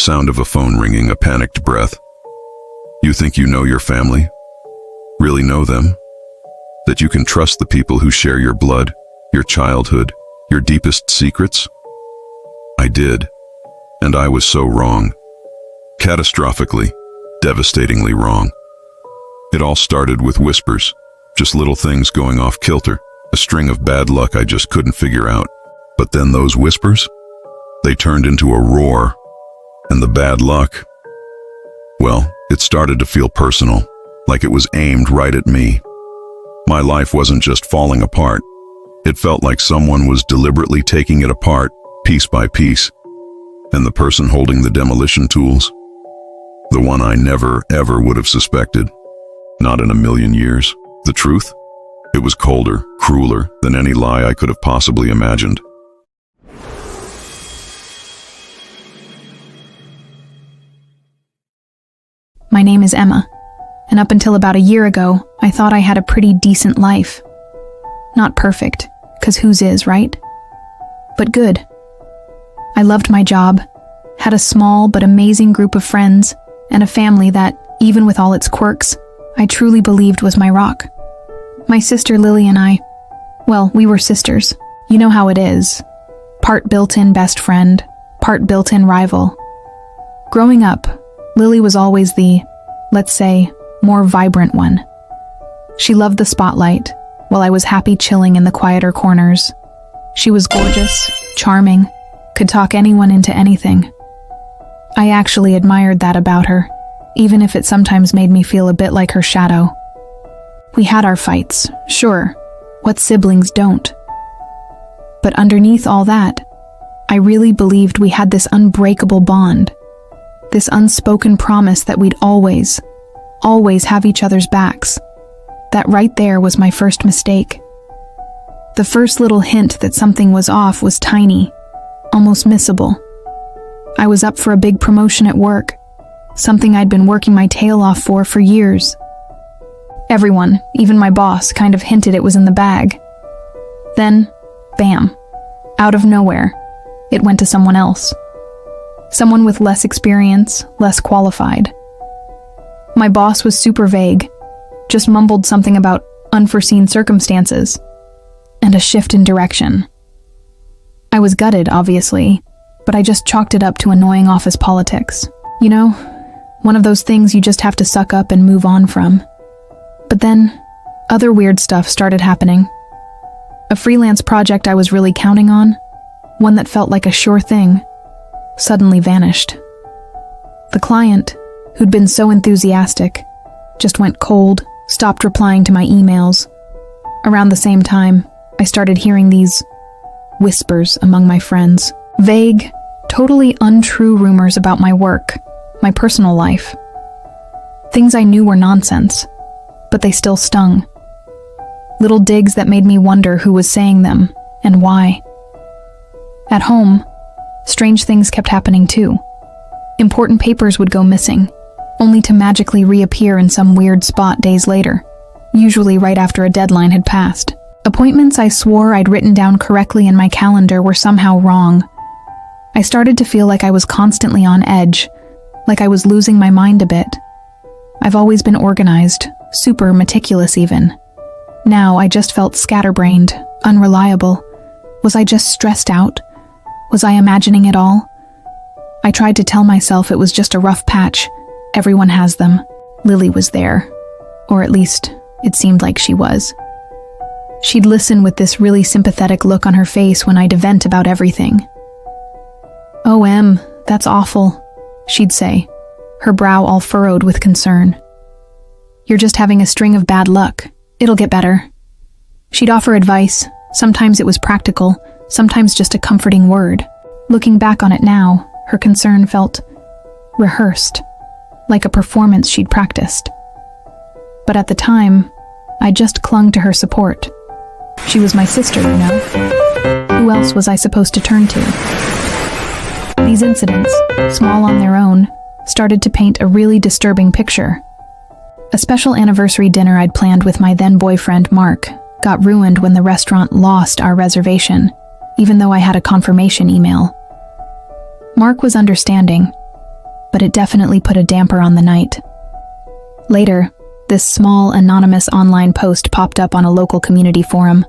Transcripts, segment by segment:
sound of a phone ringing, a panicked breath. You think you know your family? Really know them? That you can trust the people who share your blood, your childhood, your deepest secrets? I did, and I was so wrong. Catastrophically, devastatingly wrong. It all started with whispers, just little things going off kilter, a string of bad luck I just couldn't figure out. But then those whispers, they turned into a roar, and the bad luck, well, it started to feel personal, like it was aimed right at me. My life wasn't just falling apart. It felt like someone was deliberately taking it apart, piece by piece. And the person holding the demolition tools, the one I never, ever would have suspected. Not in a million years. The truth? It was colder, crueler than any lie I could have possibly imagined. My name is Emma, and up until about a year ago, I thought I had a pretty decent life. Not perfect, 'cause whose is, right? But good. I loved my job, had a small but amazing group of friends, and a family that, even with all its quirks, I truly believed was my rock. My sister Lily and I, well, we were sisters. You know how it is. Part built-in best friend, part built-in rival. Growing up, Lily was always the, let's say, more vibrant one. She loved the spotlight, while I was happy chilling in the quieter corners. She was gorgeous, charming, could talk anyone into anything. I actually admired that about her, even if it sometimes made me feel a bit like her shadow. We had our fights, sure. What siblings don't? But underneath all that, I really believed we had this unbreakable bond. This unspoken promise that we'd always have each other's backs. That right there was my first mistake. The first little hint that something was off was tiny, almost missable. I was up for a big promotion at work, something I'd been working my tail off for years. Everyone, even my boss, kind of hinted it was in the bag. Then, bam, out of nowhere, it went to someone else. Someone with less experience, less qualified. My boss was super vague, just mumbled something about unforeseen circumstances, and a shift in direction. I was gutted, obviously, but I just chalked it up to annoying office politics. You know, one of those things you just have to suck up and move on from. But then, other weird stuff started happening. A freelance project I was really counting on, one that felt like a sure thing, suddenly vanished. The client, who'd been so enthusiastic, just went cold, stopped replying to my emails. Around the same time, I started hearing these whispers among my friends. Vague, totally untrue rumors about my work, my personal life. Things I knew were nonsense, but they still stung. Little digs that made me wonder who was saying them and why. At home, strange things kept happening too. Important papers would go missing, only to magically reappear in some weird spot days later, usually right after a deadline had passed. Appointments I swore I'd written down correctly in my calendar were somehow wrong. I started to feel like I was constantly on edge, like I was losing my mind a bit. I've always been organized, super meticulous even. Now I just felt scatterbrained, unreliable. Was I just stressed out? Was I imagining it all? I tried to tell myself it was just a rough patch. Everyone has them. Lily was there. Or at least, it seemed like she was. She'd listen with this really sympathetic look on her face when I'd vent about everything. "Oh, Em, that's awful," she'd say, her brow all furrowed with concern. "You're just having a string of bad luck. It'll get better." She'd offer advice. Sometimes it was practical, sometimes just a comforting word. Looking back on it now, her concern felt rehearsed, like a performance she'd practiced. But at the time, I just clung to her support. She was my sister, you know. Who else was I supposed to turn to? These incidents, small on their own, started to paint a really disturbing picture. A special anniversary dinner I'd planned with my then-boyfriend, Mark, got ruined when the restaurant lost our reservation, even though I had a confirmation email. Mark was understanding. but it definitely put a damper on the night. Later, this small, anonymous online post popped up on a local community forum.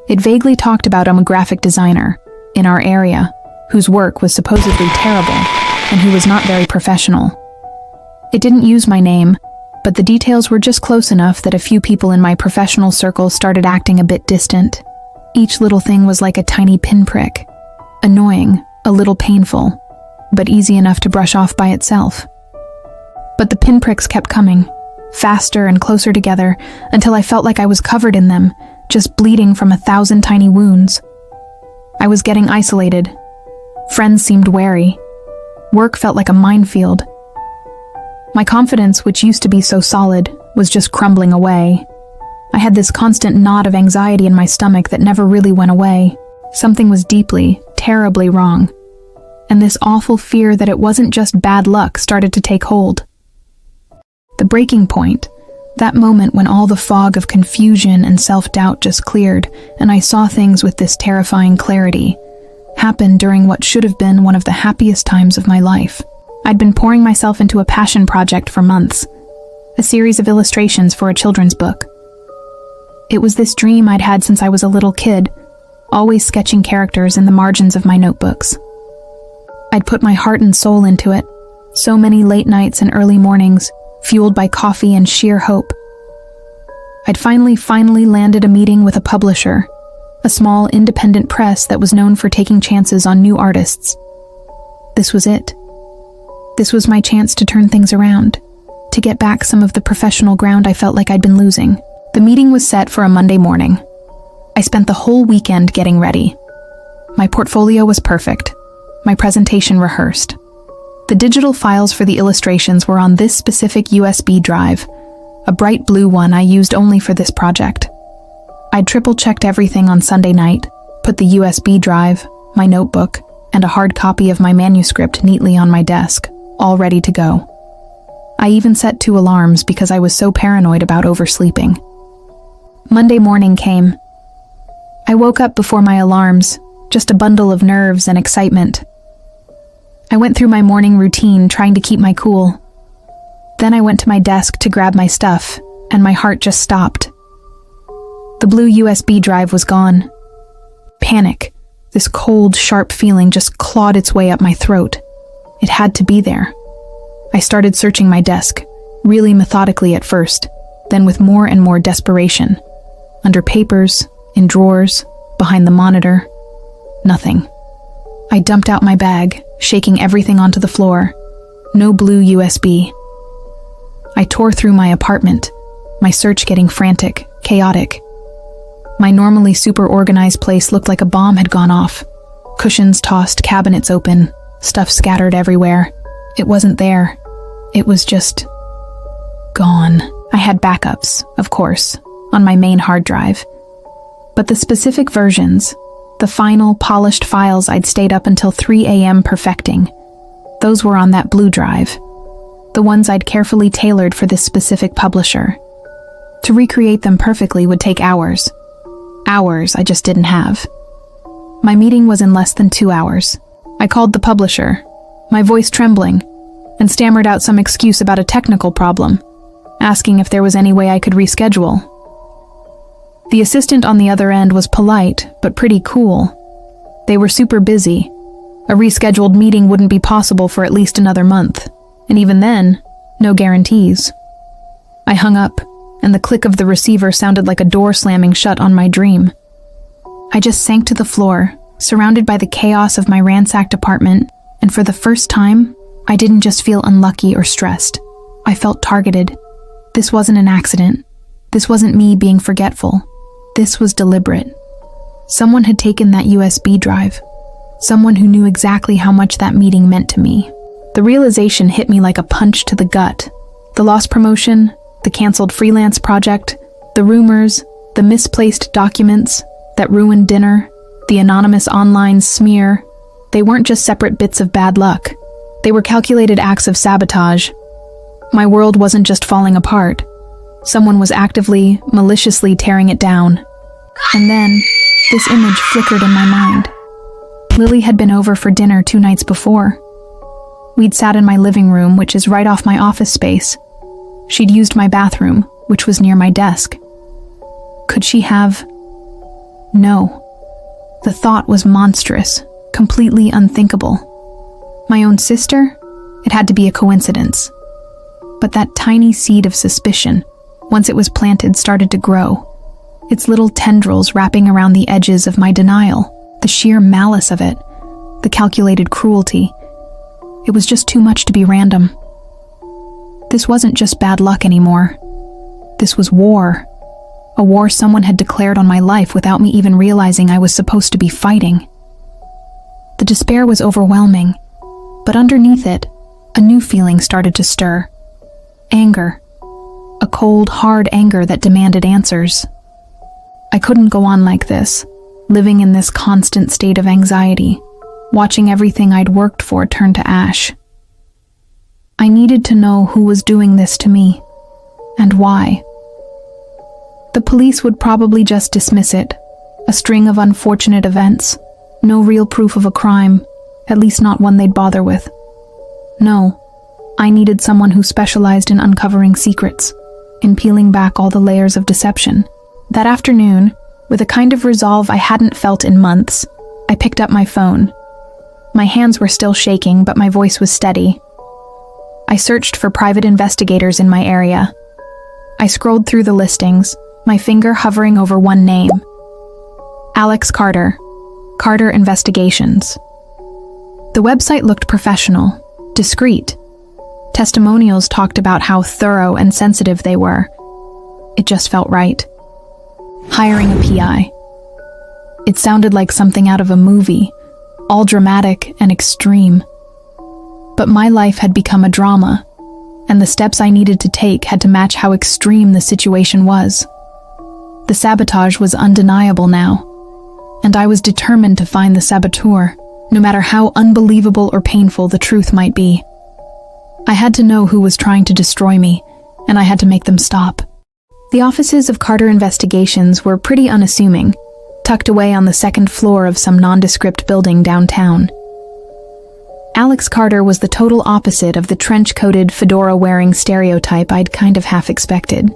It vaguely talked about a graphic designer in our area whose work was supposedly terrible and who was not very professional. It didn't use my name, but the details were just close enough that a few people in my professional circle started acting a bit distant. Each little thing was like a tiny pinprick. Annoying, a little painful, but easy enough to brush off by itself. But the pinpricks kept coming, faster and closer together, until I felt like I was covered in them, just bleeding from 1,000 tiny wounds. I was getting isolated. Friends seemed wary. Work felt like a minefield. My confidence, which used to be so solid, was just crumbling away. I had this constant knot of anxiety in my stomach that never really went away. Something was deeply, terribly wrong. And this awful fear that it wasn't just bad luck started to take hold. The breaking point, that moment when all the fog of confusion and self-doubt just cleared, and I saw things with this terrifying clarity, happened during what should have been one of the happiest times of my life. I'd been pouring myself into a passion project for months, a series of illustrations for a children's book. It was this dream I'd had since I was a little kid, always sketching characters in the margins of my notebooks. I'd put my heart and soul into it, so many late nights and early mornings, fueled by coffee and sheer hope. I'd finally landed a meeting with a publisher, a small independent press that was known for taking chances on new artists. This was it. This was my chance to turn things around, to get back some of the professional ground I felt like I'd been losing. The meeting was set for a Monday morning. I spent the whole weekend getting ready. My portfolio was perfect, my presentation rehearsed. The digital files for the illustrations were on this specific USB drive, a bright blue one I used only for this project. I'd triple-checked everything on Sunday night, put the USB drive, my notebook, and a hard copy of my manuscript neatly on my desk, all ready to go. I even set 2 alarms because I was so paranoid about oversleeping. Monday morning came. I woke up before my alarms, just a bundle of nerves and excitement. I went through my morning routine trying to keep my cool. Then I went to my desk to grab my stuff, and my heart just stopped. The blue USB drive was gone. Panic, this cold, sharp feeling just clawed its way up my throat. It had to be there. I started searching my desk, really methodically at first, then with more and more desperation. Under papers, in drawers, behind the monitor. Nothing. I dumped out my bag, shaking everything onto the floor. No blue USB. I tore through my apartment, my search getting frantic, chaotic. My normally super organized place looked like a bomb had gone off. Cushions tossed, cabinets open, stuff scattered everywhere. It wasn't there. It was just gone. I had backups, of course, on my main hard drive. But the specific versions, the final, polished files I'd stayed up until 3 a.m. perfecting, those were on that blue drive. The ones I'd carefully tailored for this specific publisher. To recreate them perfectly would take hours. Hours I just didn't have. My meeting was in less than 2 hours. I called the publisher, my voice trembling, and stammered out some excuse about a technical problem, asking if there was any way I could reschedule. The assistant on the other end was polite, but pretty cool. They were super busy. A rescheduled meeting wouldn't be possible for at least another month, and even then, no guarantees. I hung up, and the click of the receiver sounded like a door slamming shut on my dream. I just sank to the floor, surrounded by the chaos of my ransacked apartment, and for the first time, I didn't just feel unlucky or stressed. I felt targeted. This wasn't an accident. This wasn't me being forgetful. This was deliberate. Someone had taken that USB drive. Someone who knew exactly how much that meeting meant to me. The realization hit me like a punch to the gut. The lost promotion, the canceled freelance project, the rumors, the misplaced documents, that ruined dinner, the anonymous online smear, they weren't just separate bits of bad luck. They were calculated acts of sabotage. My world wasn't just falling apart. Someone was actively, maliciously tearing it down. And then, this image flickered in my mind. Lily had been over for dinner 2 nights before. We'd sat in my living room, which is right off my office space. She'd used my bathroom, which was near my desk. Could she have? No. The thought was monstrous, completely unthinkable. My own sister? It had to be a coincidence. But that tiny seed of suspicion, once it was planted, started to grow. Its little tendrils wrapping around the edges of my denial, the sheer malice of it, the calculated cruelty. It was just too much to be random. This wasn't just bad luck anymore. This was war. A war someone had declared on my life without me even realizing I was supposed to be fighting. The despair was overwhelming, but underneath it, a new feeling started to stir. Anger. A cold, hard anger that demanded answers. I couldn't go on like this, living in this constant state of anxiety, watching everything I'd worked for turn to ash. I needed to know who was doing this to me, and why. The police would probably just dismiss it, a string of unfortunate events, no real proof of a crime, at least not one they'd bother with. No, I needed someone who specialized in uncovering secrets, in peeling back all the layers of deception. That afternoon, with a kind of resolve I hadn't felt in months, I picked up my phone. My hands were still shaking, but my voice was steady. I searched for private investigators in my area. I scrolled through the listings, my finger hovering over one name. Alex Carter, Carter Investigations. The website looked professional, discreet. Testimonials talked about how thorough and sensitive they were. It just felt right. Hiring a PI. It sounded like something out of a movie, all dramatic and extreme. But my life had become a drama, and the steps I needed to take had to match how extreme the situation was. The sabotage was undeniable now, and I was determined to find the saboteur, no matter how unbelievable or painful the truth might be. I had to know who was trying to destroy me, and I had to make them stop. The offices of Carter Investigations were pretty unassuming, tucked away on the second floor of some nondescript building downtown. Alex Carter was the total opposite of the trench-coated, fedora-wearing stereotype I'd kind of half expected.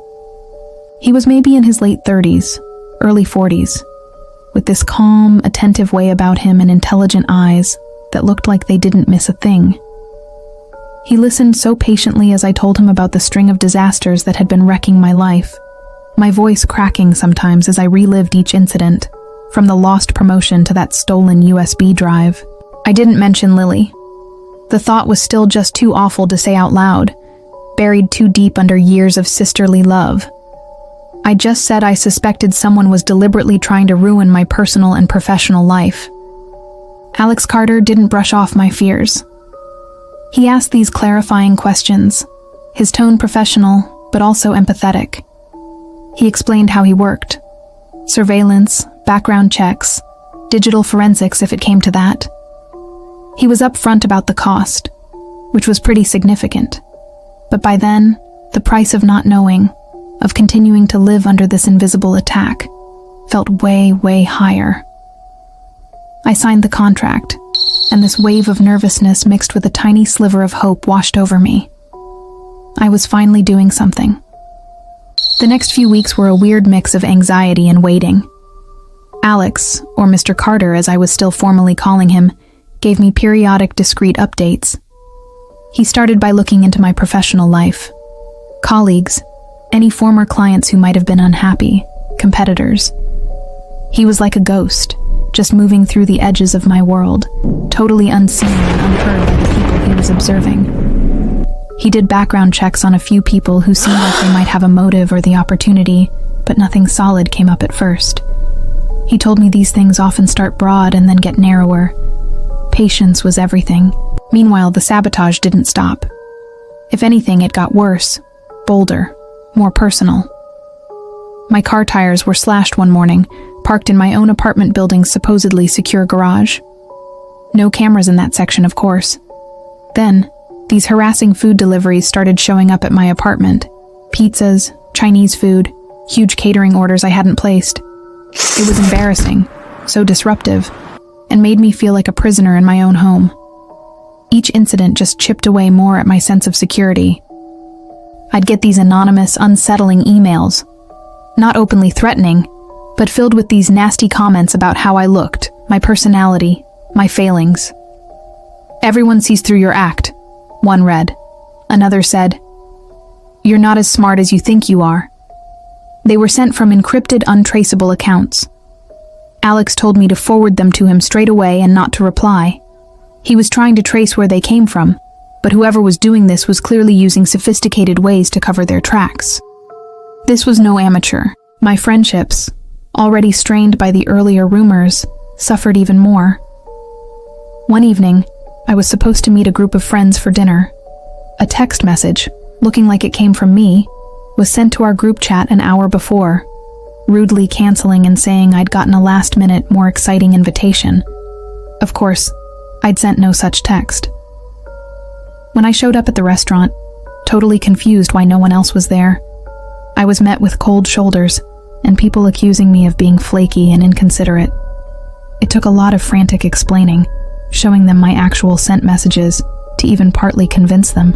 He was maybe in his late 30s, early 40s, with this calm, attentive way about him and intelligent eyes that looked like they didn't miss a thing. He listened so patiently as I told him about the string of disasters that had been wrecking my life, my voice cracking sometimes as I relived each incident, from the lost promotion to that stolen USB drive. I didn't mention Lily. The thought was still just too awful to say out loud, buried too deep under years of sisterly love. I just said I suspected someone was deliberately trying to ruin my personal and professional life. Alex Carter didn't brush off my fears. He asked these clarifying questions, his tone professional, but also empathetic. He explained how he worked. Surveillance, background checks, digital forensics if it came to that. He was upfront about the cost, which was pretty significant. But by then, the price of not knowing, of continuing to live under this invisible attack, felt way, way higher. I signed the contract, and this wave of nervousness mixed with a tiny sliver of hope washed over me. I was finally doing something. The next few weeks were a weird mix of anxiety and waiting. Alex, or Mr. Carter as I was still formally calling him, gave me periodic discreet updates. He started by looking into my professional life. Colleagues, any former clients who might have been unhappy, competitors. He was like a ghost, just moving through the edges of my world, totally unseen and unheard by the people he was observing. He did background checks on a few people who seemed like they might have a motive or the opportunity, but nothing solid came up at first. He told me these things often start broad and then get narrower. Patience was everything. Meanwhile, the sabotage didn't stop. If anything, it got worse, bolder, more personal. My car tires were slashed one morning, parked in my own apartment building's supposedly secure garage. No cameras in that section, of course. Then, these harassing food deliveries started showing up at my apartment. Pizzas, Chinese food, huge catering orders I hadn't placed. It was embarrassing, so disruptive, and made me feel like a prisoner in my own home. Each incident just chipped away more at my sense of security. I'd get these anonymous, unsettling emails, not openly threatening, but filled with these nasty comments about how I looked, my personality, my failings. "Everyone sees through your act," one read. Another said, "You're not as smart as you think you are." They were sent from encrypted, untraceable accounts. Alex told me to forward them to him straight away and not to reply. He was trying to trace where they came from, but whoever was doing this was clearly using sophisticated ways to cover their tracks. This was no amateur. My friendships, already strained by the earlier rumors, suffered even more. One evening, I was supposed to meet a group of friends for dinner. A text message, looking like it came from me, was sent to our group chat an hour before, rudely canceling and saying I'd gotten a last-minute, more exciting invitation. Of course, I'd sent no such text. When I showed up at the restaurant, totally confused why no one else was there, I was met with cold shoulders and people accusing me of being flaky and inconsiderate. It took a lot of frantic explaining, showing them my actual sent messages to even partly convince them.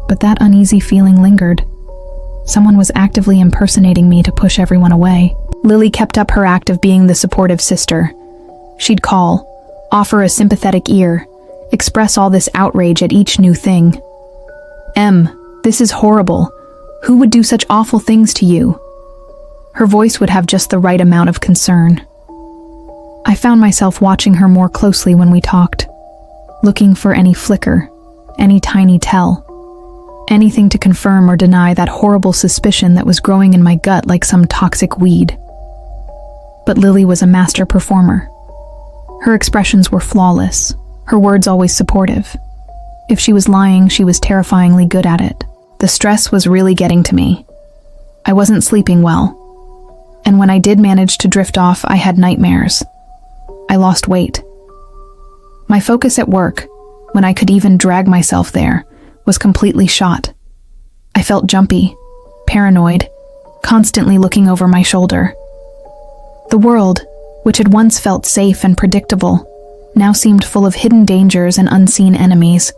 But that uneasy feeling lingered. Someone was actively impersonating me to push everyone away. Lily kept up her act of being the supportive sister. She'd call, offer a sympathetic ear, express all this outrage at each new thing. "Em, this is horrible. Who would do such awful things to you?" Her voice would have just the right amount of concern. I found myself watching her more closely when we talked, looking for any flicker, any tiny tell, anything to confirm or deny that horrible suspicion that was growing in my gut like some toxic weed. But Lily was a master performer. Her expressions were flawless, her words always supportive. If she was lying, she was terrifyingly good at it. The stress was really getting to me. I wasn't sleeping well, and when I did manage to drift off, I had nightmares. I lost weight. My focus at work, when I could even drag myself there, was completely shot. I felt jumpy, paranoid, constantly looking over my shoulder. The world, which had once felt safe and predictable, now seemed full of hidden dangers and unseen enemies.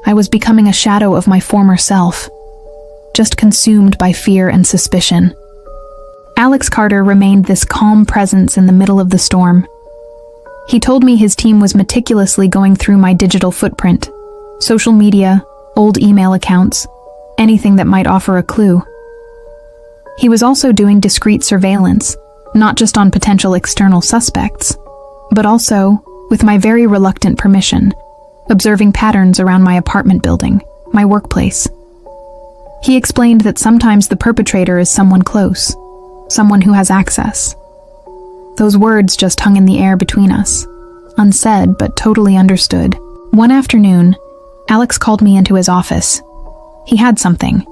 I was becoming a shadow of my former self, just consumed by fear and suspicion. Alex Carter remained this calm presence in the middle of the storm. He told me his team was meticulously going through my digital footprint, social media, old email accounts, anything that might offer a clue. He was also doing discreet surveillance, not just on potential external suspects, but also, with my very reluctant permission, observing patterns around my apartment building, my workplace. He explained that sometimes the perpetrator is someone close, someone who has access. Those words just hung in the air between us, unsaid but totally understood. One afternoon, Alex called me into his office. He had something.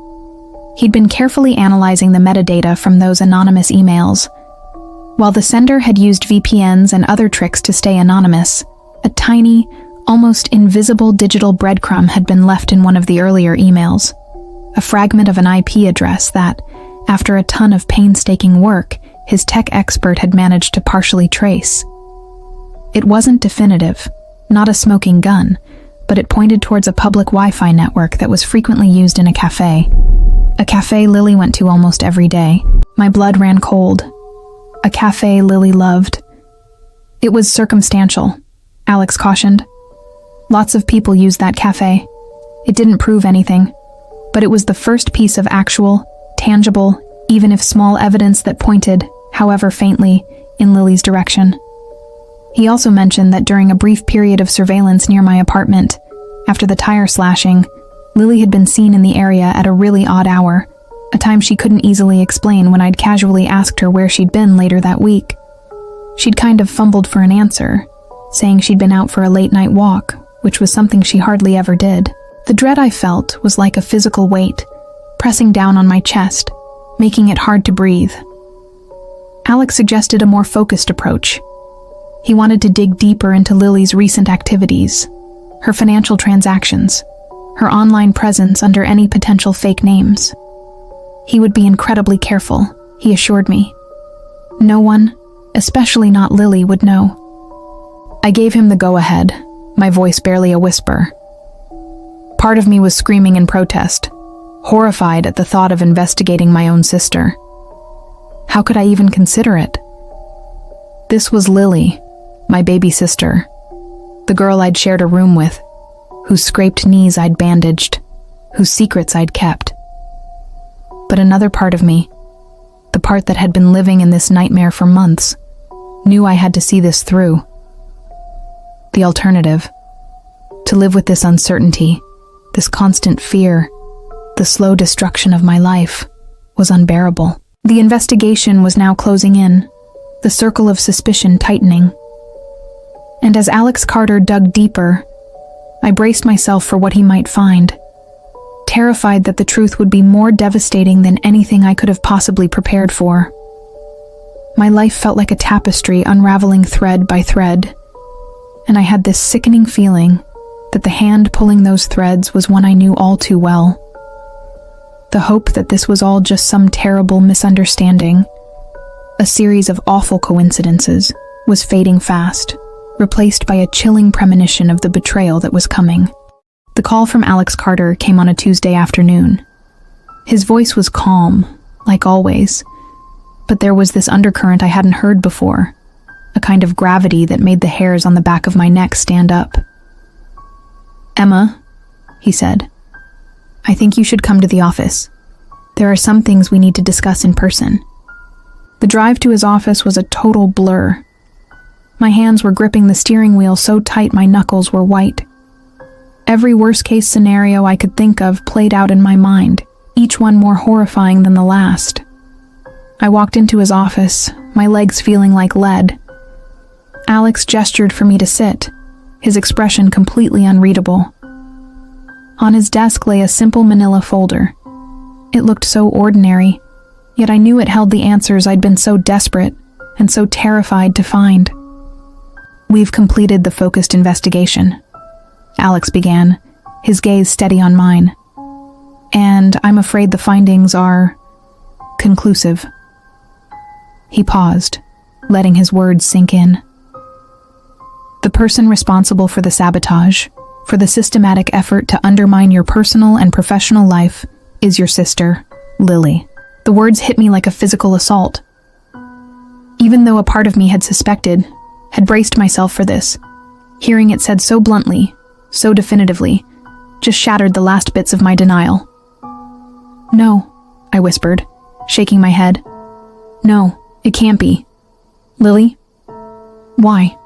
He'd been carefully analyzing the metadata from those anonymous emails. While the sender had used VPNs and other tricks to stay anonymous, a tiny, almost invisible digital breadcrumb had been left in one of the earlier emails. A fragment of an IP address that, after a ton of painstaking work, his tech expert had managed to partially trace. It wasn't definitive, not a smoking gun, but it pointed towards a public Wi-Fi network that was frequently used in a cafe Lily went to almost every day. My blood ran cold. A cafe Lily loved. It was circumstantial, Alex cautioned. Lots of people used that cafe. It didn't prove anything, but it was the first piece of actual, tangible, even if small evidence that pointed, however faintly, in Lily's direction. He also mentioned that during a brief period of surveillance near my apartment, after the tire slashing, Lily had been seen in the area at a really odd hour, a time she couldn't easily explain when I'd casually asked her where she'd been later that week. She'd kind of fumbled for an answer, saying she'd been out for a late-night walk, which was something she hardly ever did. The dread I felt was like a physical weight, pressing down on my chest, making it hard to breathe. Alex suggested a more focused approach. He wanted to dig deeper into Lily's recent activities, her financial transactions, her online presence under any potential fake names. He would be incredibly careful, he assured me. No one, especially not Lily, would know. I gave him the go-ahead, my voice barely a whisper. Part of me was screaming in protest, horrified at the thought of investigating my own sister. How could I even consider it? This was Lily, my baby sister, the girl I'd shared a room with, whose scraped knees I'd bandaged, whose secrets I'd kept. But another part of me, the part that had been living in this nightmare for months, knew I had to see this through. The alternative, to live with this uncertainty, this constant fear, the slow destruction of my life, was unbearable. The investigation was now closing in, the circle of suspicion tightening. And as Alex Carter dug deeper, I braced myself for what he might find, terrified that the truth would be more devastating than anything I could have possibly prepared for. My life felt like a tapestry unraveling thread by thread, and I had this sickening feeling that the hand pulling those threads was one I knew all too well. The hope that this was all just some terrible misunderstanding, a series of awful coincidences, was fading fast, replaced by a chilling premonition of the betrayal that was coming. The call from Alex Carter came on a Tuesday afternoon. His voice was calm, like always, but there was this undercurrent I hadn't heard before, a kind of gravity that made the hairs on the back of my neck stand up. "Emma," he said, "I think you should come to the office. There are some things we need to discuss in person." The drive to his office was a total blur. My hands were gripping the steering wheel so tight my knuckles were white. Every worst-case scenario I could think of played out in my mind, each one more horrifying than the last. I walked into his office, my legs feeling like lead. Alex gestured for me to sit, his expression completely unreadable. On his desk lay a simple manila folder. It looked so ordinary, yet I knew it held the answers I'd been so desperate and so terrified to find. "We've completed the focused investigation," Alex began, his gaze steady on mine. "And I'm afraid the findings are conclusive." He paused, letting his words sink in. "The person responsible for the sabotage, for the systematic effort to undermine your personal and professional life, is your sister, Lily." The words hit me like a physical assault. Even though a part of me had suspected, had braced myself for this, hearing it said so bluntly, so definitively, just shattered the last bits of my denial. "No," I whispered, shaking my head. "No, it can't be. Lily? Why?"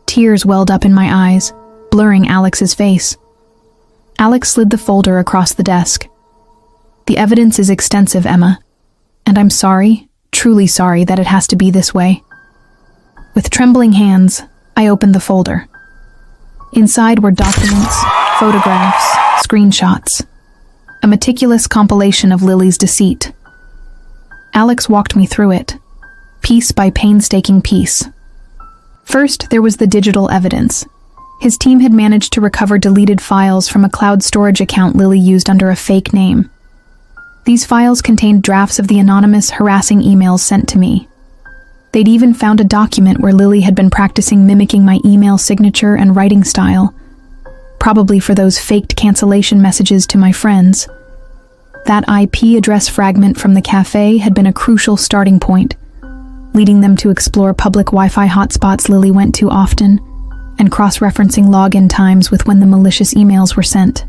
Tears welled up in my eyes, blurring Alex's face. Alex slid the folder across the desk. "The evidence is extensive, Emma, and I'm sorry, truly sorry that it has to be this way." With trembling hands, I opened the folder. Inside were documents, photographs, screenshots, a meticulous compilation of Lily's deceit. Alex walked me through it, piece by painstaking piece. First, there was the digital evidence. His team had managed to recover deleted files from a cloud storage account Lily used under a fake name. These files contained drafts of the anonymous, harassing emails sent to me. They'd even found a document where Lily had been practicing mimicking my email signature and writing style, probably for those faked cancellation messages to my friends. That IP address fragment from the cafe had been a crucial starting point, leading them to explore public Wi-Fi hotspots Lily went to often, and cross-referencing login times with when the malicious emails were sent.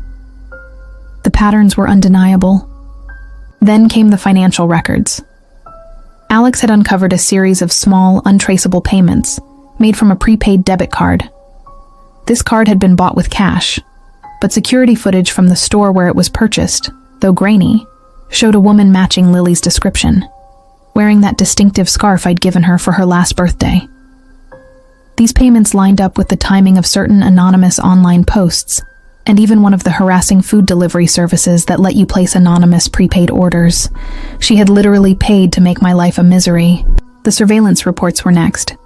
The patterns were undeniable. Then came the financial records. Alex had uncovered a series of small, untraceable payments made from a prepaid debit card. This card had been bought with cash, but security footage from the store where it was purchased, though grainy, showed a woman matching Lily's description, wearing that distinctive scarf I'd given her for her last birthday. These payments lined up with the timing of certain anonymous online posts, and even one of the harassing food delivery services that let you place anonymous prepaid orders. She had literally paid to make my life a misery. The surveillance reports were next.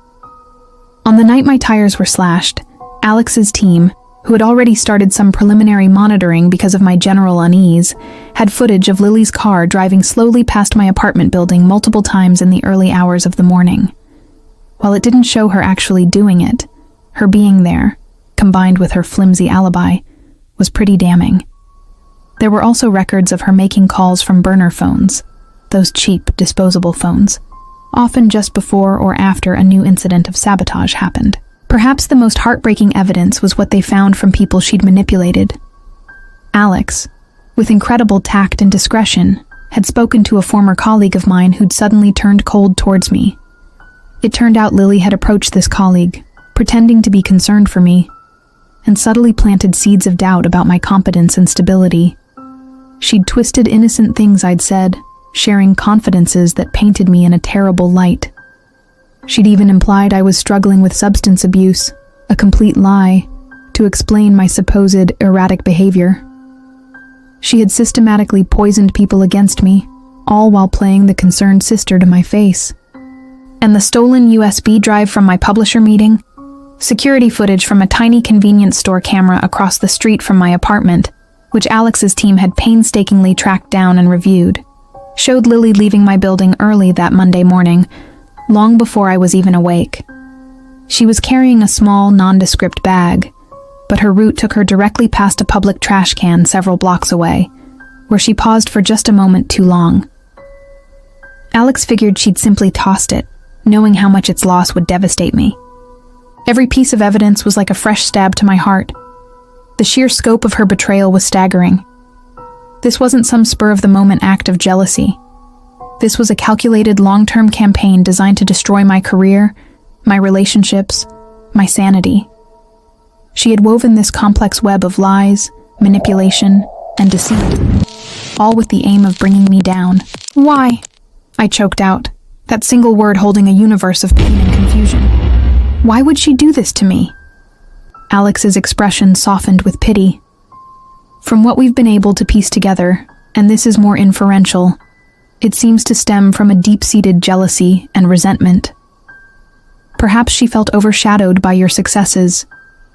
On the night my tires were slashed, Alex's team, who had already started some preliminary monitoring because of my general unease, had footage of Lily's car driving slowly past my apartment building multiple times in the early hours of the morning. While it didn't show her actually doing it, her being there, combined with her flimsy alibi, was pretty damning. There were also records of her making calls from burner phones, those cheap, disposable phones, often just before or after a new incident of sabotage happened. Perhaps the most heartbreaking evidence was what they found from people she'd manipulated. Alex, with incredible tact and discretion, had spoken to a former colleague of mine who'd suddenly turned cold towards me. It turned out Lily had approached this colleague, pretending to be concerned for me, and subtly planted seeds of doubt about my competence and stability. She'd twisted innocent things I'd said, sharing confidences that painted me in a terrible light. She'd even implied I was struggling with substance abuse, a complete lie, to explain my supposed erratic behavior. She had systematically poisoned people against me, all while playing the concerned sister to my face. And the stolen USB drive from my publisher meeting, security footage from a tiny convenience store camera across the street from my apartment, which Alex's team had painstakingly tracked down and reviewed, showed Lily leaving my building early that Monday morning, long before I was even awake. She was carrying a small, nondescript bag, but her route took her directly past a public trash can several blocks away, where she paused for just a moment too long. Alex figured she'd simply tossed it, knowing how much its loss would devastate me. Every piece of evidence was like a fresh stab to my heart. The sheer scope of her betrayal was staggering. This wasn't some spur-of-the-moment act of jealousy. This was a calculated long-term campaign designed to destroy my career, my relationships, my sanity. She had woven this complex web of lies, manipulation, and deceit, all with the aim of bringing me down. Why? I choked out, that single word holding a universe of pain and confusion. Why would she do this to me? Alex's expression softened with pity. From what we've been able to piece together, and this is more inferential, it seems to stem from a deep-seated jealousy and resentment. Perhaps she felt overshadowed by your successes,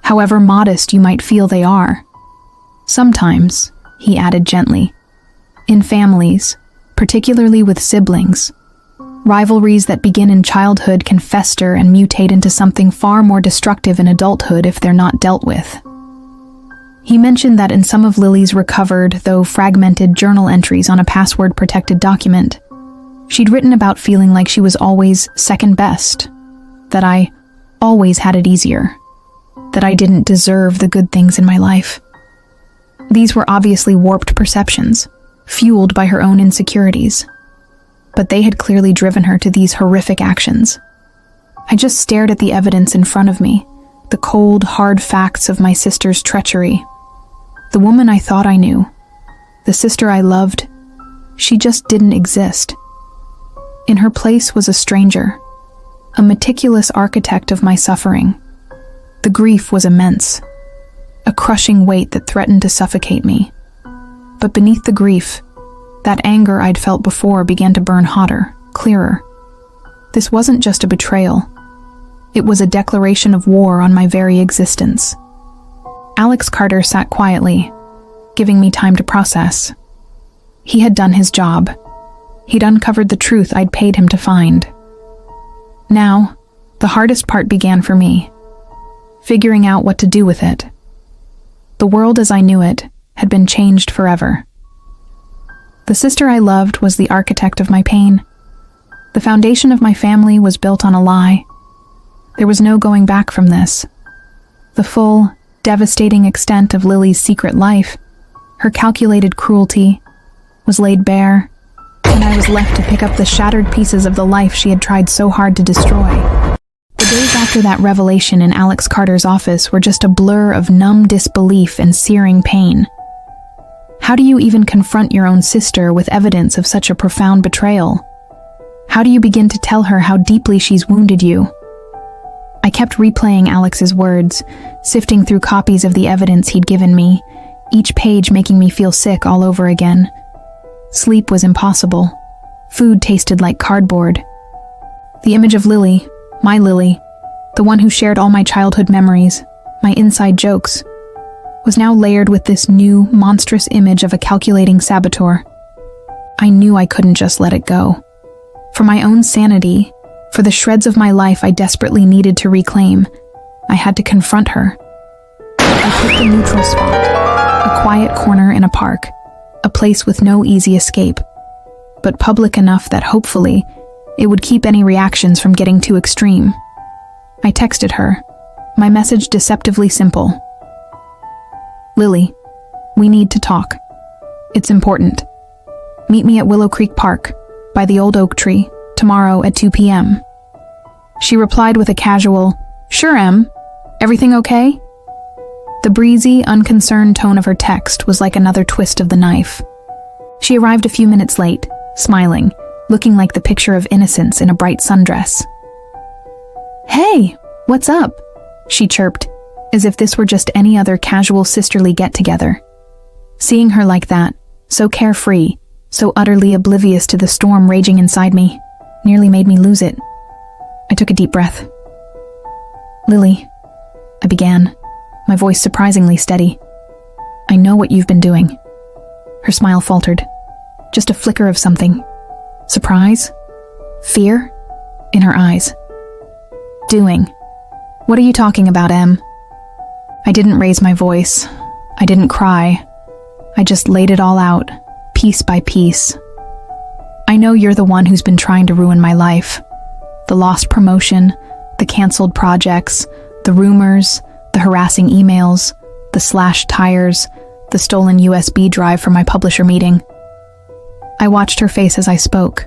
however modest you might feel they are. Sometimes, he added gently, in families, particularly with siblings, rivalries that begin in childhood can fester and mutate into something far more destructive in adulthood if they're not dealt with. He mentioned that in some of Lily's recovered, though fragmented, journal entries on a password-protected document, she'd written about feeling like she was always second best, that I always had it easier, that I didn't deserve the good things in my life. These were obviously warped perceptions, fueled by her own insecurities, but they had clearly driven her to these horrific actions. I just stared at the evidence in front of me, the cold, hard facts of my sister's treachery. The woman I thought I knew, the sister I loved, she just didn't exist. In her place was a stranger, a meticulous architect of my suffering. The grief was immense, a crushing weight that threatened to suffocate me. But beneath the grief, that anger I'd felt before began to burn hotter, clearer. This wasn't just a betrayal. It was a declaration of war on my very existence. Alex Carter sat quietly, giving me time to process. He had done his job. He'd uncovered the truth I'd paid him to find. Now, the hardest part began for me, figuring out what to do with it. The world as I knew it had been changed forever. The sister I loved was the architect of my pain. The foundation of my family was built on a lie. There was no going back from this. The full, devastating extent of Lily's secret life, her calculated cruelty, was laid bare, and I was left to pick up the shattered pieces of the life she had tried so hard to destroy. The days after that revelation in Alex Carter's office were just a blur of numb disbelief and searing pain. How do you even confront your own sister with evidence of such a profound betrayal? How do you begin to tell her how deeply she's wounded you? I kept replaying Alex's words, sifting through copies of the evidence he'd given me, each page making me feel sick all over again. Sleep was impossible. Food tasted like cardboard. The image of Lily, my Lily, the one who shared all my childhood memories, my inside jokes, was now layered with this new, monstrous image of a calculating saboteur. I knew I couldn't just let it go. For my own sanity, for the shreds of my life I desperately needed to reclaim, I had to confront her. I picked a neutral spot, a quiet corner in a park, a place with no easy escape, but public enough that hopefully it would keep any reactions from getting too extreme. I texted her, my message deceptively simple. Lily, we need to talk. It's important. Meet me at Willow Creek Park, by the old oak tree, tomorrow at 2 p.m. She replied with a casual, "Sure, Em. Everything okay?" The breezy, unconcerned tone of her text was like another twist of the knife. She arrived a few minutes late, smiling, looking like the picture of innocence in a bright sundress. "Hey, what's up?" she chirped, as if this were just any other casual sisterly get-together. Seeing her like that, so carefree, so utterly oblivious to the storm raging inside me, nearly made me lose it. I took a deep breath. "Lily," I began, my voice surprisingly steady. "I know what you've been doing." Her smile faltered. Just a flicker of something. Surprise? Fear? In her eyes. "Doing? What are you talking about, Em?" I didn't raise my voice. I didn't cry. I just laid it all out, piece by piece. "I know you're the one who's been trying to ruin my life. The lost promotion, the canceled projects, the rumors, the harassing emails, the slashed tires, the stolen USB drive from my publisher meeting." I watched her face as I spoke.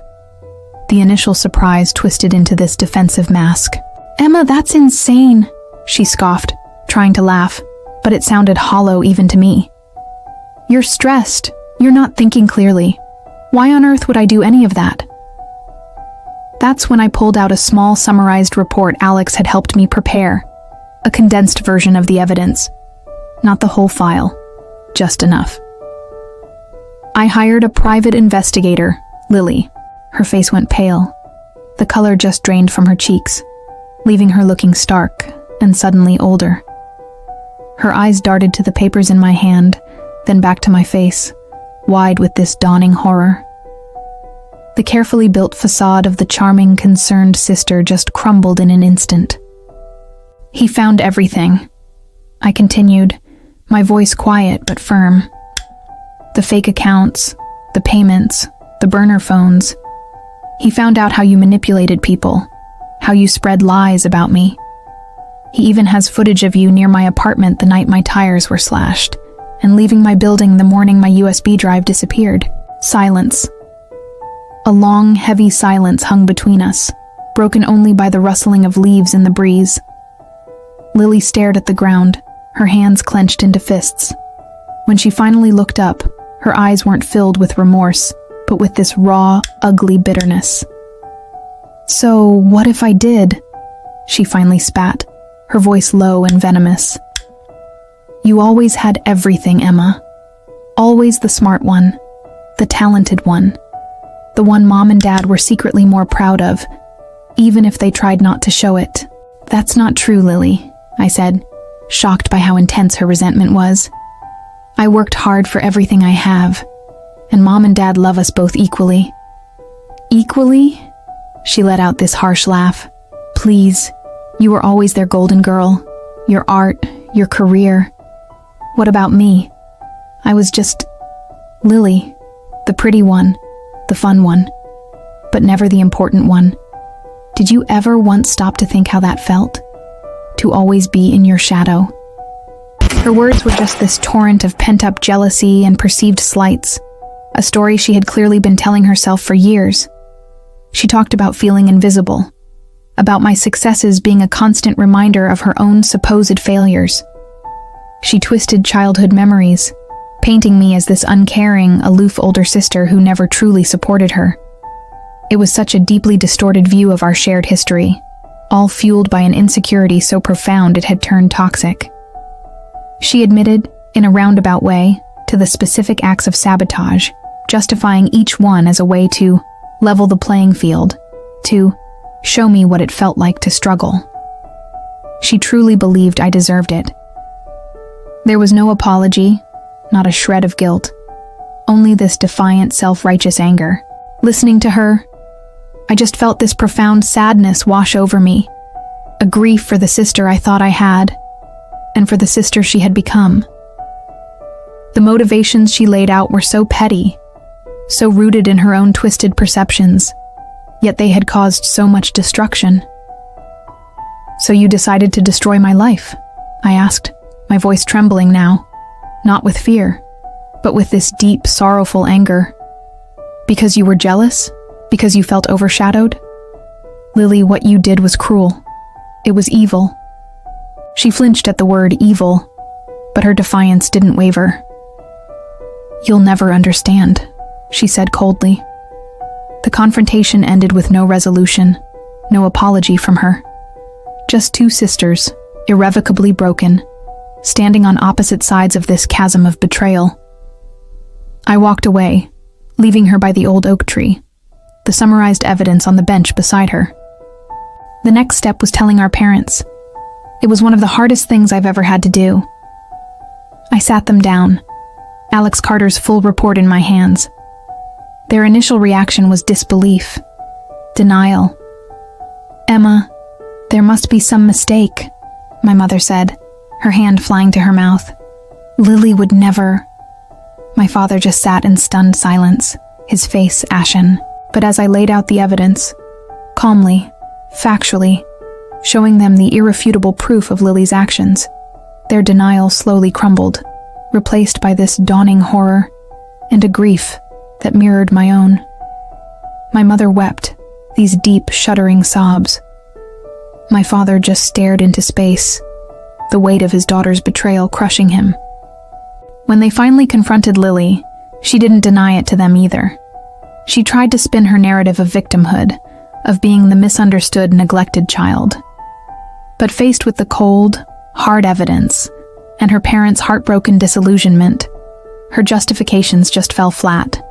The initial surprise twisted into this defensive mask. "Emma, that's insane," she scoffed, trying to laugh, but it sounded hollow even to me. "You're stressed. You're not thinking clearly. Why on earth would I do any of that?" That's when I pulled out a small summarized report Alex had helped me prepare, a condensed version of the evidence. Not the whole file, just enough. I hired a private investigator, Lily. Her face went pale. The color just drained from her cheeks, leaving her looking stark and suddenly older. Her eyes darted to the papers in my hand, then back to my face, wide with this dawning horror. The carefully built facade of the charming, concerned sister just crumbled in an instant. "He found everything," I continued, my voice quiet but firm. "The fake accounts, the payments, the burner phones. He found out how you manipulated people, how you spread lies about me. He even has footage of you near my apartment the night my tires were slashed, and leaving my building the morning my USB drive disappeared." Silence. A long, heavy silence hung between us, broken only by the rustling of leaves in the breeze. Lily stared at the ground, her hands clenched into fists. When she finally looked up, her eyes weren't filled with remorse, but with this raw, ugly bitterness. "So, what if I did?" she finally spat, her voice low and venomous. "You always had everything, Emma. Always the smart one, the talented one. The one Mom and Dad were secretly more proud of, even if they tried not to show it." "That's not true, Lily," I said, shocked by how intense her resentment was. "I worked hard for everything I have, and Mom and Dad love us both equally." "Equally?" She let out this harsh laugh. "Please, you were always their golden girl, your art, your career. What about me? I was just Lily, the pretty one, the fun one, but never the important one. Did you ever once stop to think how that felt? To always be in your shadow?" Her words were just this torrent of pent-up jealousy and perceived slights, a story she had clearly been telling herself for years. She talked about feeling invisible, about my successes being a constant reminder of her own supposed failures. She twisted childhood memories, painting me as this uncaring, aloof older sister who never truly supported her. It was such a deeply distorted view of our shared history, all fueled by an insecurity so profound it had turned toxic. She admitted, in a roundabout way, to the specific acts of sabotage, justifying each one as a way to level the playing field, to show me what it felt like to struggle. She truly believed I deserved it. There was no apology, not a shred of guilt, only this defiant, self-righteous anger. Listening to her, I just felt this profound sadness wash over me, a grief for the sister I thought I had, and for the sister she had become. The motivations she laid out were so petty, so rooted in her own twisted perceptions, yet they had caused so much destruction. "So you decided to destroy my life?" I asked, my voice trembling now, not with fear, but with this deep, sorrowful anger. "Because you were jealous? Because you felt overshadowed? Lily, what you did was cruel. It was evil." She flinched at the word evil, but her defiance didn't waver. "You'll never understand," she said coldly. The confrontation ended with no resolution, no apology from her. Just two sisters, irrevocably broken, standing on opposite sides of this chasm of betrayal. I walked away, leaving her by the old oak tree, the summarized evidence on the bench beside her. The next step was telling our parents. It was one of the hardest things I've ever had to do. I sat them down, Alex Carter's full report in my hands. Their initial reaction was disbelief, denial. "Emma, there must be some mistake," my mother said, her hand flying to her mouth. "Lily would never." My father just sat in stunned silence, his face ashen. But as I laid out the evidence, calmly, factually, showing them the irrefutable proof of Lily's actions, their denial slowly crumbled, replaced by this dawning horror and a grief that mirrored my own. My mother wept, these deep, shuddering sobs. My father just stared into space, the weight of his daughter's betrayal crushing him. When they finally confronted Lily, she didn't deny it to them either. She tried to spin her narrative of victimhood, of being the misunderstood, neglected child. But faced with the cold, hard evidence, and her parents' heartbroken disillusionment, her justifications just fell flat.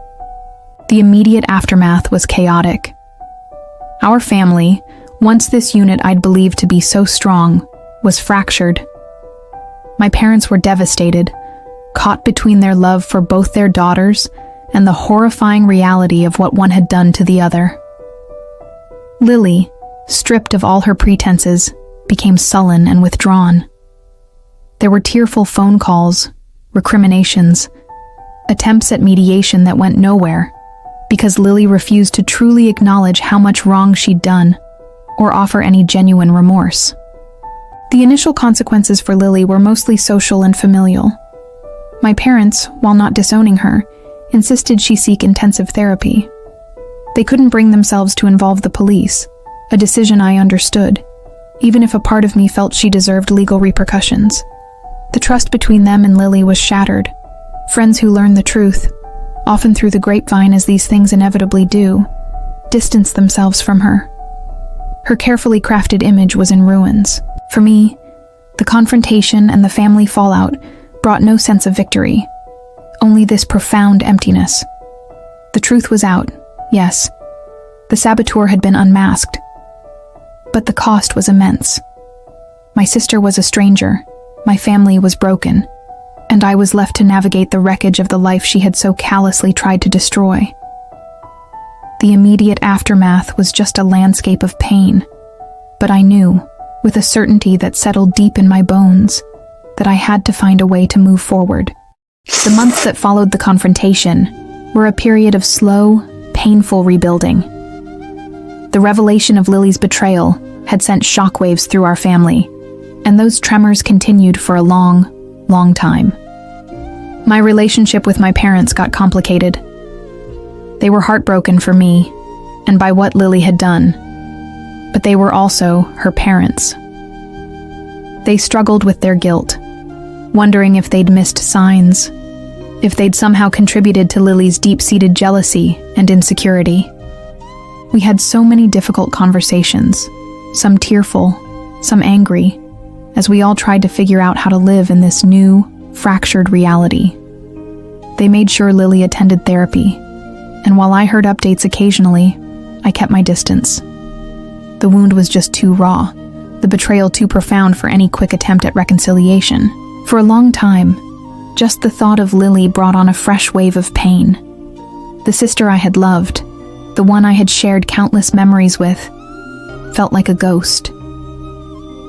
The immediate aftermath was chaotic. Our family, once this unit I'd believed to be so strong, was fractured. My parents were devastated, caught between their love for both their daughters and the horrifying reality of what one had done to the other. Lily, stripped of all her pretenses, became sullen and withdrawn. There were tearful phone calls, recriminations, attempts at mediation that went nowhere, because Lily refused to truly acknowledge how much wrong she'd done, or offer any genuine remorse. The initial consequences for Lily were mostly social and familial. My parents, while not disowning her, insisted she seek intensive therapy. They couldn't bring themselves to involve the police, a decision I understood, even if a part of me felt she deserved legal repercussions. The trust between them and Lily was shattered. Friends who learned the truth, often through the grapevine as these things inevitably do, distanced themselves from her. Her carefully crafted image was in ruins. For me, the confrontation and the family fallout brought no sense of victory, only this profound emptiness. The truth was out, yes. The saboteur had been unmasked. But the cost was immense. My sister was a stranger, my family was broken, and I was left to navigate the wreckage of the life she had so callously tried to destroy. The immediate aftermath was just a landscape of pain, but I knew, with a certainty that settled deep in my bones, that I had to find a way to move forward. The months that followed the confrontation were a period of slow, painful rebuilding. The revelation of Lily's betrayal had sent shockwaves through our family, and those tremors continued for a long, long time. My relationship with my parents got complicated. They were heartbroken for me, and by what Lily had done, but they were also her parents. They struggled with their guilt, wondering if they'd missed signs, if they'd somehow contributed to Lily's deep-seated jealousy and insecurity. We had so many difficult conversations, some tearful, some angry, as we all tried to figure out how to live in this new, fractured reality. They made sure Lily attended therapy, and while I heard updates occasionally, I kept my distance. The wound was just too raw, the betrayal too profound for any quick attempt at reconciliation. For a long time, just the thought of Lily brought on a fresh wave of pain. The sister I had loved, the one I had shared countless memories with, felt like a ghost.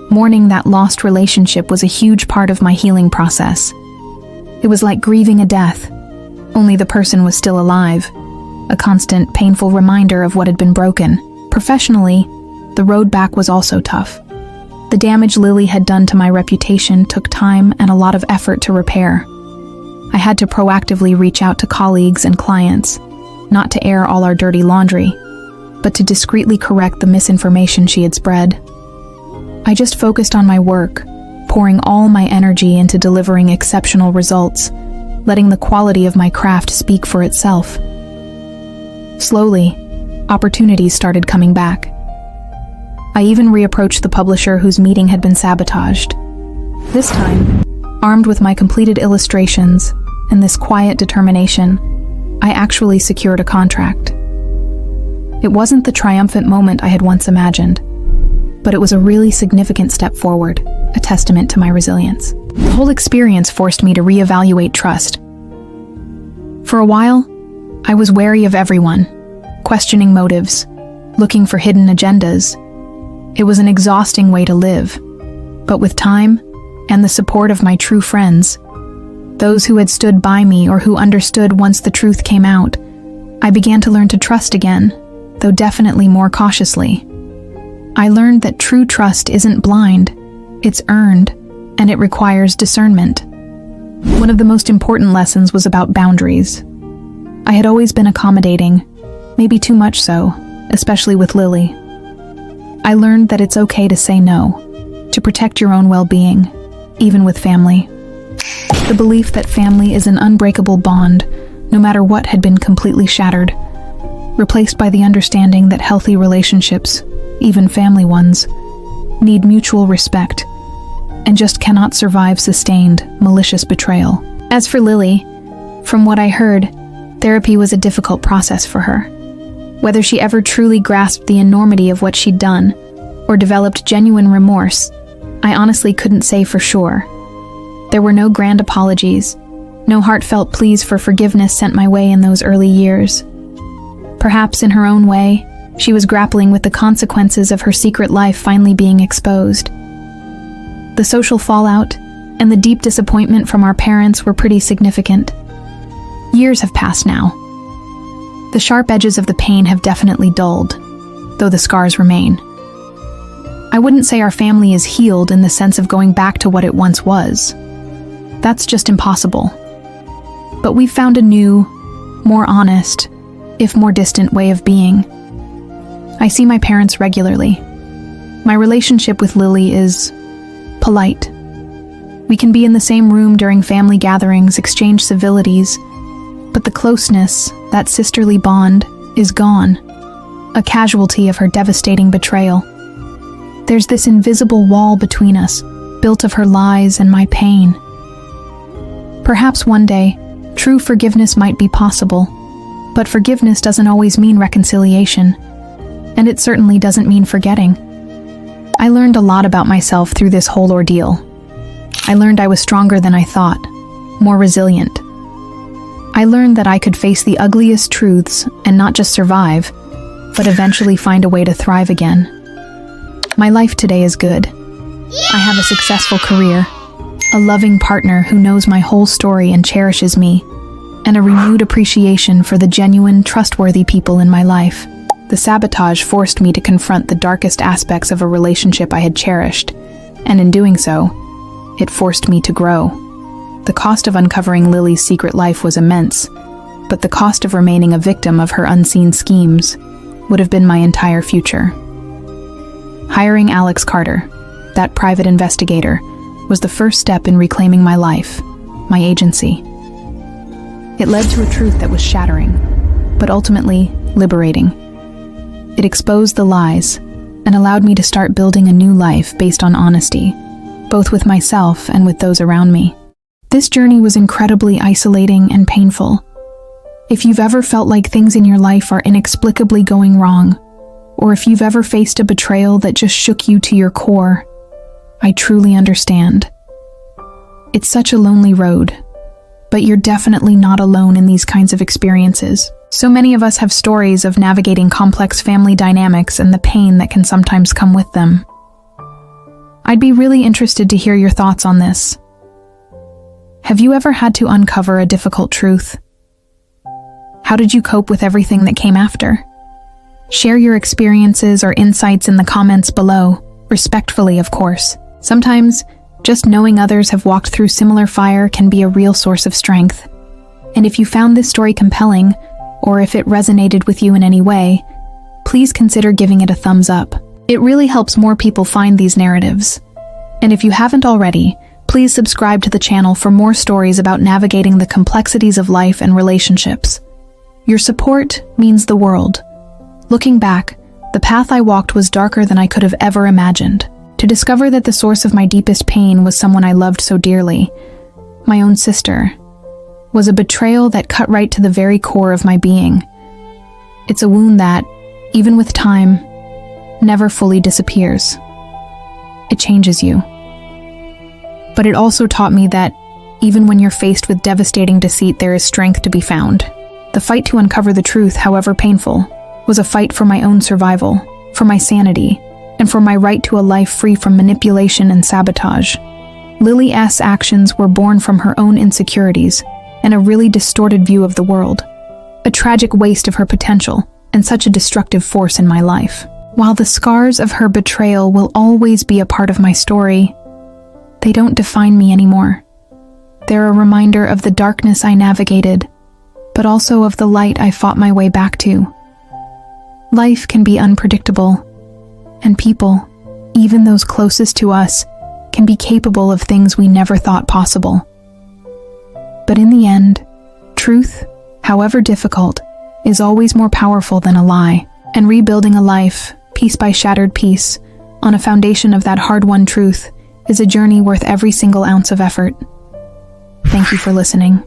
Mourning that lost relationship was a huge part of my healing process. It was like grieving a death, only the person was still alive, a constant, painful reminder of what had been broken. Professionally, the road back was also tough. The damage Lily had done to my reputation took time and a lot of effort to repair. I had to proactively reach out to colleagues and clients, not to air all our dirty laundry, but to discreetly correct the misinformation she had spread. I just focused on my work, pouring all my energy into delivering exceptional results, letting the quality of my craft speak for itself. Slowly, opportunities started coming back. I even reapproached the publisher whose meeting had been sabotaged. This time, armed with my completed illustrations and this quiet determination, I actually secured a contract. It wasn't the triumphant moment I had once imagined, but it was a really significant step forward, a testament to my resilience. The whole experience forced me to reevaluate trust. For a while, I was wary of everyone, questioning motives, looking for hidden agendas. It was an exhausting way to live, but with time and the support of my true friends, those who had stood by me or who understood once the truth came out, I began to learn to trust again, though definitely more cautiously. I learned that true trust isn't blind, it's earned, and it requires discernment. One of the most important lessons was about boundaries. I had always been accommodating, maybe too much so, especially with Lily. I learned that it's okay to say no, to protect your own well-being, even with family. The belief that family is an unbreakable bond, no matter what had been completely shattered, replaced by the understanding that healthy relationships, even family ones, need mutual respect and just cannot survive sustained, malicious betrayal. As for Lily, from what I heard, therapy was a difficult process for her. Whether she ever truly grasped the enormity of what she'd done or developed genuine remorse, I honestly couldn't say for sure. There were no grand apologies, no heartfelt pleas for forgiveness sent my way in those early years. Perhaps in her own way, she was grappling with the consequences of her secret life finally being exposed. The social fallout and the deep disappointment from our parents were pretty significant. Years have passed now. The sharp edges of the pain have definitely dulled, though the scars remain. I wouldn't say our family is healed in the sense of going back to what it once was. That's just impossible. But we've found a new, more honest, if more distant way of being. I see my parents regularly. My relationship with Lily is polite. We can be in the same room during family gatherings, exchange civilities, but the closeness, that sisterly bond, is gone, a casualty of her devastating betrayal. There's this invisible wall between us, built of her lies and my pain. Perhaps one day, true forgiveness might be possible, but forgiveness doesn't always mean reconciliation, and it certainly doesn't mean forgetting. I learned a lot about myself through this whole ordeal. I learned I was stronger than I thought, more resilient. I learned that I could face the ugliest truths and not just survive, but eventually find a way to thrive again. My life today is good. I have a successful career, a loving partner who knows my whole story and cherishes me, and a renewed appreciation for the genuine, trustworthy people in my life. The sabotage forced me to confront the darkest aspects of a relationship I had cherished, and in doing so, it forced me to grow. The cost of uncovering Lily's secret life was immense, but the cost of remaining a victim of her unseen schemes would have been my entire future. Hiring Alex Carter, that private investigator, was the first step in reclaiming my life, my agency. It led to a truth that was shattering, but ultimately liberating. It exposed the lies and allowed me to start building a new life based on honesty, both with myself and with those around me. This journey was incredibly isolating and painful. If you've ever felt like things in your life are inexplicably going wrong, or if you've ever faced a betrayal that just shook you to your core, I truly understand. It's such a lonely road, but you're definitely not alone in these kinds of experiences. So many of us have stories of navigating complex family dynamics and the pain that can sometimes come with them. I'd be really interested to hear your thoughts on this. Have you ever had to uncover a difficult truth? How did you cope with everything that came after? Share your experiences or insights in the comments below, respectfully, of course. Sometimes, just knowing others have walked through similar fire can be a real source of strength. And if you found this story compelling, or if it resonated with you in any way, please consider giving it a thumbs up. It really helps more people find these narratives. And if you haven't already, please subscribe to the channel for more stories about navigating the complexities of life and relationships. Your support means the world. Looking back, the path I walked was darker than I could have ever imagined. To discover that the source of my deepest pain was someone I loved so dearly, my own sister, was a betrayal that cut right to the very core of my being. It's a wound that, even with time, never fully disappears. It changes you. But it also taught me that, even when you're faced with devastating deceit, there is strength to be found. The fight to uncover the truth, however painful, was a fight for my own survival, for my sanity, and for my right to a life free from manipulation and sabotage. Lily S.'s actions were born from her own insecurities and a really distorted view of the world, a tragic waste of her potential and such a destructive force in my life. While the scars of her betrayal will always be a part of my story, they don't define me anymore. They're a reminder of the darkness I navigated, but also of the light I fought my way back to. Life can be unpredictable, and people, even those closest to us, can be capable of things we never thought possible. But in the end, truth, however difficult, is always more powerful than a lie. And rebuilding a life, piece by shattered piece, on a foundation of that hard-won truth, is a journey worth every single ounce of effort. Thank you for listening.